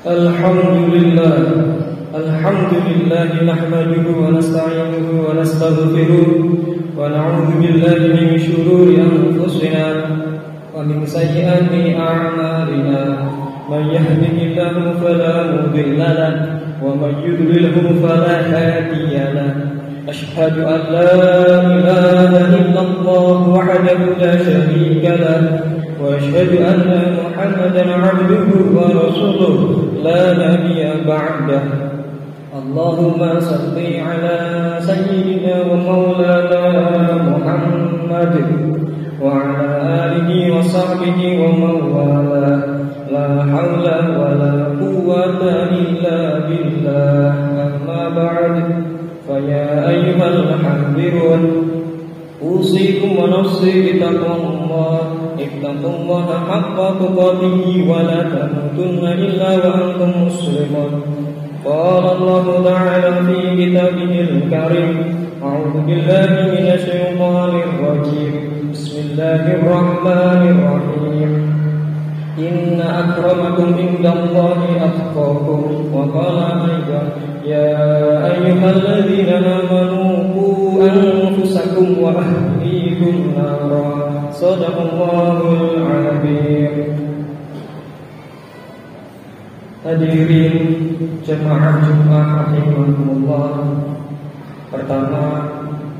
الحمد لله نحمده ونستعينه ونستغفره ونعوذ بالله من شرور أنفسنا ومن سيئات أعمالنا من يهده الله فلا مضل له ومن يضلله فلا هادي له أشهد أن لا إله إلا الله وحده لا شريك له وأشهد أن محمدا عبده ورسوله لا نبي بعده اللهم صل على سيدنا ومولانا محمد وعلى آله وصحبه ومن والاه لا حول ولا قوة إلا بالله أما بعد فيا أيها المحذرون أوصيكم ونفسي بتقوى الله اتقوا الله حق تقاته ولا تموتن إلا وأنتم مسلمون قال الله تعالى في كتابه الكريم أعوذ بالله من الشيطان الرجيم بسم الله الرحمن الرحيم إن أكرمكم عند الله أتقاكم وقال أيضا يا أيها الذين آمنوا قوا أنفسكم وأهليكم نارا صدق الله العظيم. Hadirin jemaah Jumat rahimakumullah. Pertama,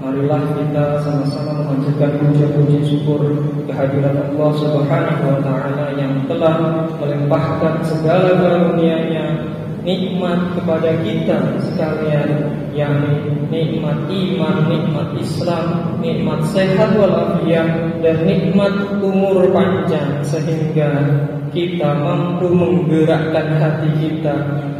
marilah kita sama-sama memanjatkan puja-puji syukur kehadirat Allah Subhanahu wa taala yang telah melimpahkan segala karunia-Nya, nikmat kepada kita sekalian, yakni nikmat iman, nikmat Islam, nikmat sehat walafiat, dan nikmat umur panjang, sehingga kita mampu menggerakkan hati kita,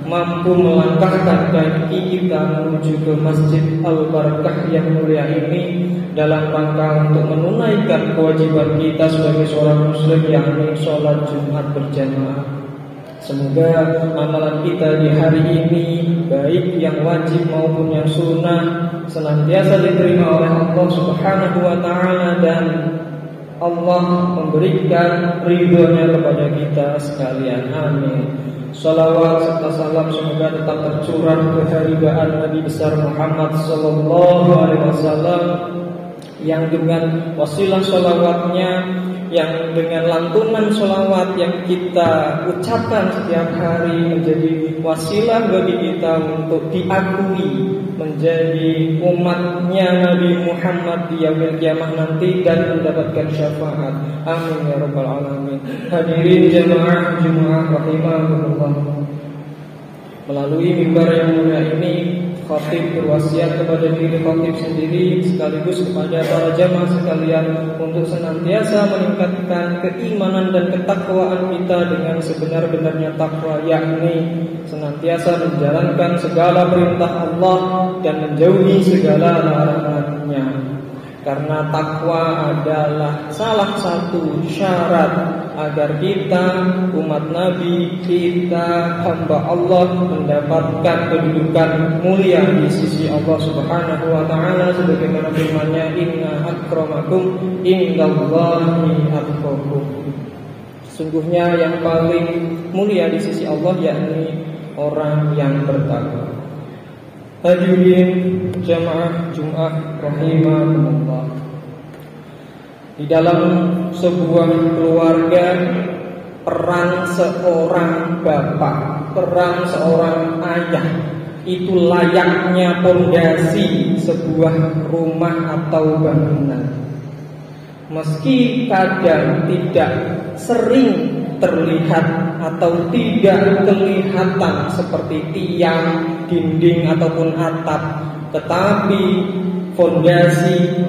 mampu melangkahkan kaki kita menuju ke Masjid Al-Barakah yang mulia ini dalam rangka untuk menunaikan kewajiban kita sebagai seorang muslim, yakni sholat Jumat berjamaah. Semoga amalan kita di hari ini, baik yang wajib maupun yang sunnah, senantiasa diterima oleh Allah Subhanahu wa taala dan Allah memberikan ridhonya kepada kita sekalian. Amin. Salawat serta salam semoga tetap tercurah ke haribaan Nabi besar Muhammad sallallahu alaihi wasallam, yang dengan wasilah salawatnya, yang dengan lantunan salawat yang kita ucapkan setiap hari menjadi wasilah bagi kita untuk diakui menjadi umatnya Nabi Muhammad di yaumil qiyamah nanti dan mendapatkan syafaat. Amin ya rabbal alamin. Hadirin jemaah Jumat rahimakumullah. Melalui mimbar yang mulia ini, khatib berwasiat kepada diri khatib sendiri sekaligus kepada para jamaah sekalian untuk senantiasa meningkatkan keimanan dan ketakwaan kita dengan sebenar-benarnya takwa, yakni senantiasa menjalankan segala perintah Allah dan menjauhi segala larangannya. Karena takwa adalah salah satu syarat agar kita, umat Nabi, kita, hamba Allah, mendapatkan kedudukan mulia di sisi Allah Subhanahu wa taala, sebagaimana firman-Nya, inna akramakum indallahi atqakum. Sesungguhnya yang paling mulia di sisi Allah yakni orang yang bertakwa. Hadirin jamaah Jumat rahimakumullah. Di dalam sebuah keluarga, peran seorang bapak, peran seorang ayah itu layaknya pondasi sebuah rumah atau bangunan. Meski kadang tidak sering terlihat atau tidak kelihatan seperti tiang, dinding ataupun atap, tetapi fondasi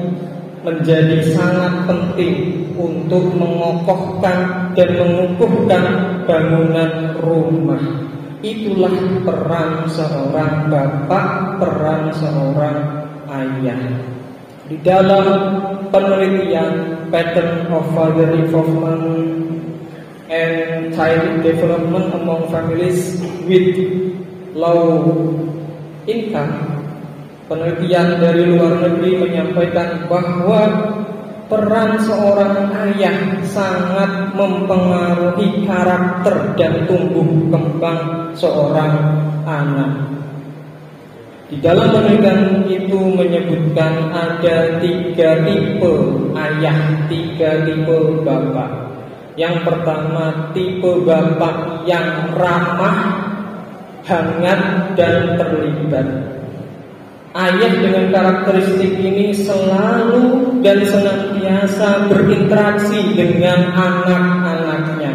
menjadi sangat penting untuk mengokohkan dan mengukuhkan bangunan rumah. Itulah peran seorang bapak, peran seorang ayah. Di dalam penelitian Pattern of Father Involvement and Child Development among Families with Low Income, penelitian dari luar negeri menyampaikan bahwa peran seorang ayah sangat mempengaruhi karakter dan tumbuh kembang seorang anak. Di dalam penelitian itu menyebutkan ada 3 tipe ayah, 3 tipe bapak. Yang pertama, tipe bapak yang ramah, hangat, dan terlibat. Ayah dengan karakteristik ini selalu dan senantiasa berinteraksi dengan anak-anaknya,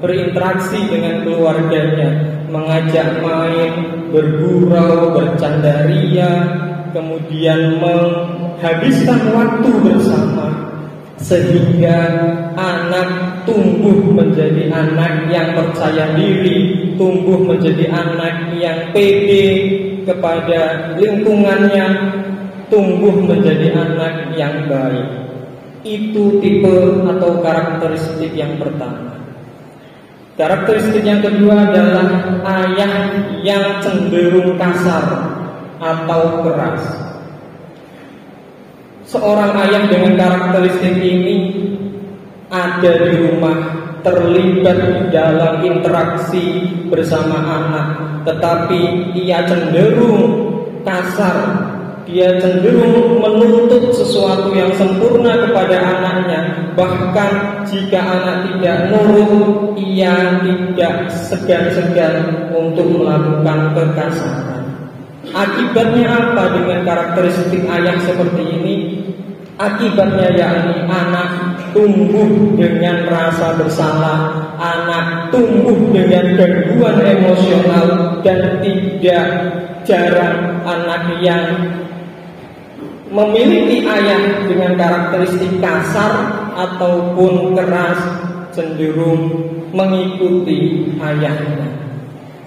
berinteraksi dengan keluarganya, mengajak main, bergurau, bercandaria, kemudian menghabiskan waktu bersama, sehingga anak tumbuh menjadi anak yang percaya diri, tumbuh menjadi anak yang pede kepada lingkungannya, tumbuh menjadi anak yang baik. Itu tipe atau karakteristik yang pertama. Karakteristik yang kedua adalah ayah yang cenderung kasar atau keras. Seorang ayah dengan karakteristik ini ada di rumah, terlibat di dalam interaksi bersama anak, tetapi ia cenderung kasar, dia cenderung menuntut sesuatu yang sempurna kepada anaknya. Bahkan jika anak tidak nurut, ia tidak segan-segan untuk melakukan kekasaran. Akibatnya apa dengan karakteristik ayah seperti ini? Akibatnya yakni anak tumbuh dengan rasa bersalah, anak tumbuh dengan gangguan emosional, dan tidak jarang anak yang memiliki ayah dengan karakteristik kasar ataupun keras cenderung mengikuti ayahnya.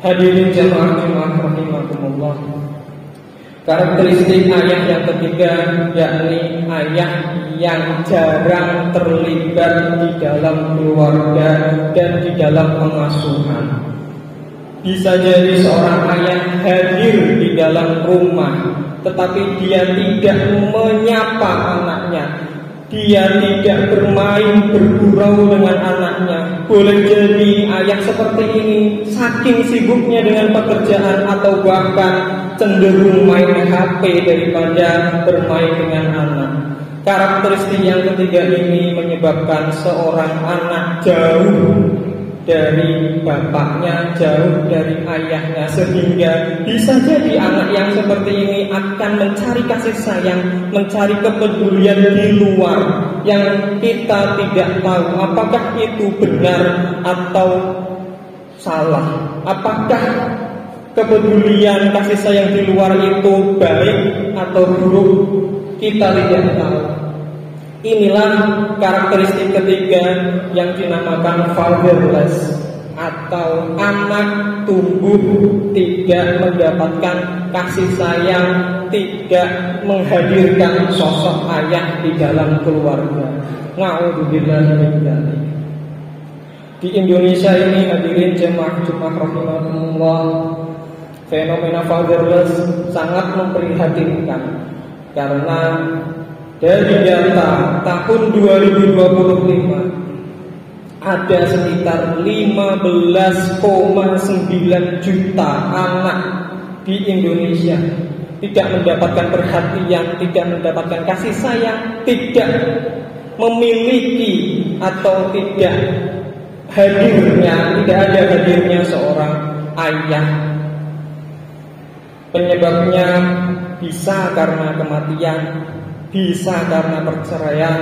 Hadirin jamaah rahimakumullah. Karakteristik ayah yang ketiga yakni ayah yang jarang terlibat di dalam keluarga dan di dalam pengasuhan. Bisa jadi seorang ayah hadir di dalam rumah, tetapi dia tidak menyapa anaknya, dia tidak bermain bergurau dengan anaknya. Boleh jadi ayah seperti ini saking sibuknya dengan pekerjaan atau bahkan cenderung main HP daripada bermain dengan anak. Karakteristik yang ketiga ini menyebabkan seorang anak jauh dari bapaknya, jauh dari ayahnya, sehingga bisa jadi anak yang seperti ini akan mencari kasih sayang, mencari kepedulian di luar yang kita tidak tahu apakah itu benar atau salah. Apakah kepedulian kasih sayang di luar itu baik atau buruk, kita tidak tahu. Inilah karakteristik ketiga yang dinamakan fatherless, atau anak tumbuh tidak mendapatkan kasih sayang, tidak menghadirkan sosok ayah di dalam keluarga. Na'udzubillah min dzalik. Di Indonesia ini hadirin jemaah rahimahumullah, fenomena fatherless sangat memprihatinkan karena dari data tahun 2025 ada sekitar 15,9 juta anak di Indonesia tidak mendapatkan perhatian, tidak mendapatkan kasih sayang, tidak memiliki atau tidak ada hadirnya seorang ayah. Penyebabnya bisa karena kematian, bisa karena perceraian,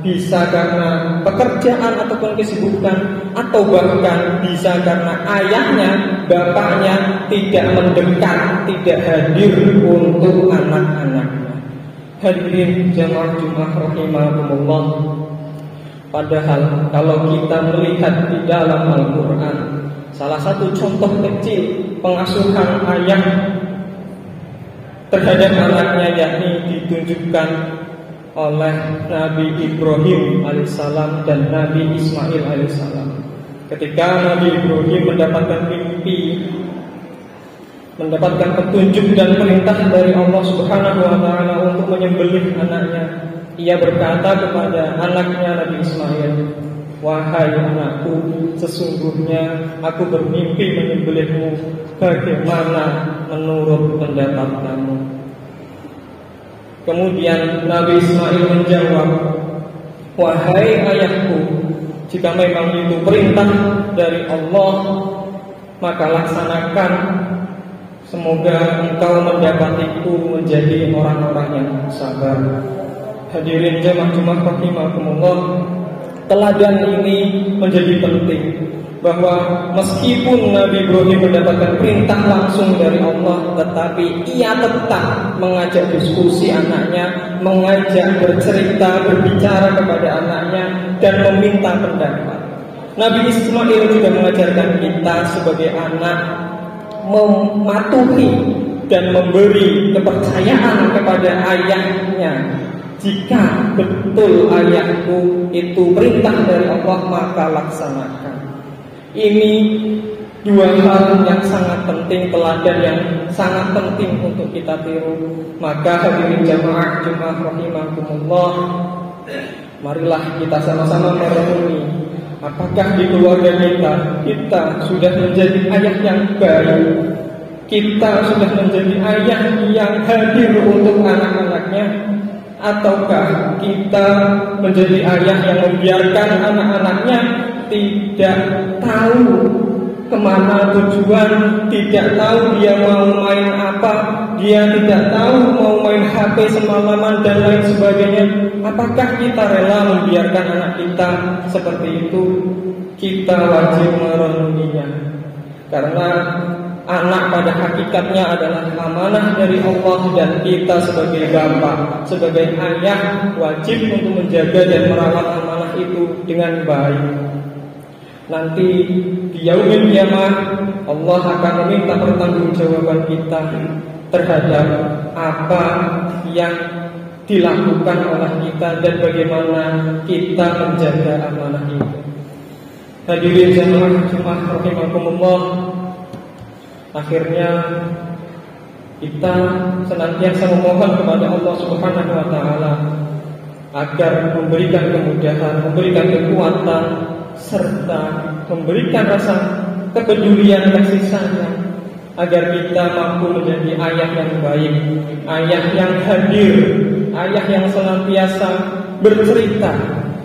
bisa karena pekerjaan ataupun kesibukan, atau bahkan bisa karena ayahnya, bapaknya tidak mendekat, tidak hadir untuk anak-anaknya. Hadirin jamaah rahimahumullah. Padahal kalau kita melihat di dalam Al-Quran, salah satu contoh kecil pengasuhan ayah terhadap anaknya yakni ditunjukkan oleh Nabi Ibrahim alaihissalam dan Nabi Ismail alaihissalam. Ketika Nabi Ibrahim mendapatkan mimpi, mendapatkan petunjuk dan perintah dari Allah Subhanahu wa taala untuk menyembelih anaknya, Ia berkata kepada anaknya Nabi Ismail, "Wahai anakku, sesungguhnya aku bermimpi menyembelihmu. Bagaimana menurut pendapat kamu?" Kemudian Nabi Ismail menjawab, "Wahai ayahku, jika memang itu perintah dari Allah, maka laksanakan. Semoga engkau mendapatiku menjadi orang-orang yang sabar." Hadirin jamaah Jumat rahimakumullah, teladan ini menjadi penting, bahwa meskipun Nabi Ibrahim mendapatkan perintah langsung dari Allah, tetapi ia tetap mengajak diskusi anaknya, mengajak bercerita, berbicara kepada anaknya, dan meminta pendapat. Nabi Ismail juga mengajarkan kita sebagai anak mematuhi dan memberi kepercayaan kepada ayahnya. Jika betul ayahku itu perintah dari Allah, maka laksanakan. Ini dua hal yang sangat penting, teladan yang sangat penting untuk kita tiru. Maka hadirin jamaah Jumat rahimakumullah, marilah kita sama-sama merenungi, apakah di keluarga kita sudah menjadi ayah yang baik, kita sudah menjadi ayah yang hadir untuk anak-anaknya, ataukah kita menjadi ayah yang membiarkan anak-anaknya tidak tahu kemana tujuan, tidak tahu dia mau main apa, dia tidak tahu mau main HP semalaman dan lain sebagainya. Apakah kita rela membiarkan anak kita seperti itu? Kita wajib merenunginya, karena anak pada hakikatnya adalah amanah dari Allah, dan kita sebagai bapak, sebagai ayah, wajib untuk menjaga dan merawat amanah itu dengan baik. Nanti di yaumil qiyamah Allah akan meminta pertanggungjawaban kita terhadap apa yang dilakukan oleh kita dan bagaimana kita menjaga amanah itu. Hadirin jamaah Jumat rahimakumullah, akhirnya kita senantiasa memohon kepada Allah Subhanahu wa taala agar memberikan kemudahan, memberikan kekuatan, serta memberikan rasa kepedulian kasih sayang, agar kita mampu menjadi ayah yang baik, ayah yang hadir, ayah yang senantiasa bercerita,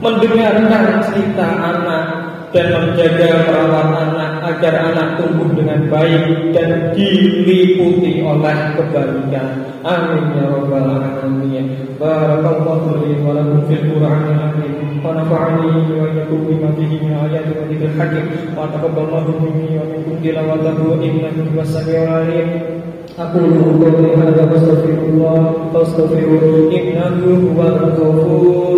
mendengarkan cerita anak, dan menjaga merawat anak agar anak tumbuh dengan baik dan diliputi oleh kebaikan. Amin ya rabbal alamin. Barakallahu li wa lakum fil Qur'anil azim wa nafa'ani wa iyyakum bima fihi min ayatin wa dzikril hakim wa taqabbalallahu minni wa minkum tilawatahu innahu huwas samiul alim. Aqulu qawli hadza wa astaghfirullah innahu huwal ghafur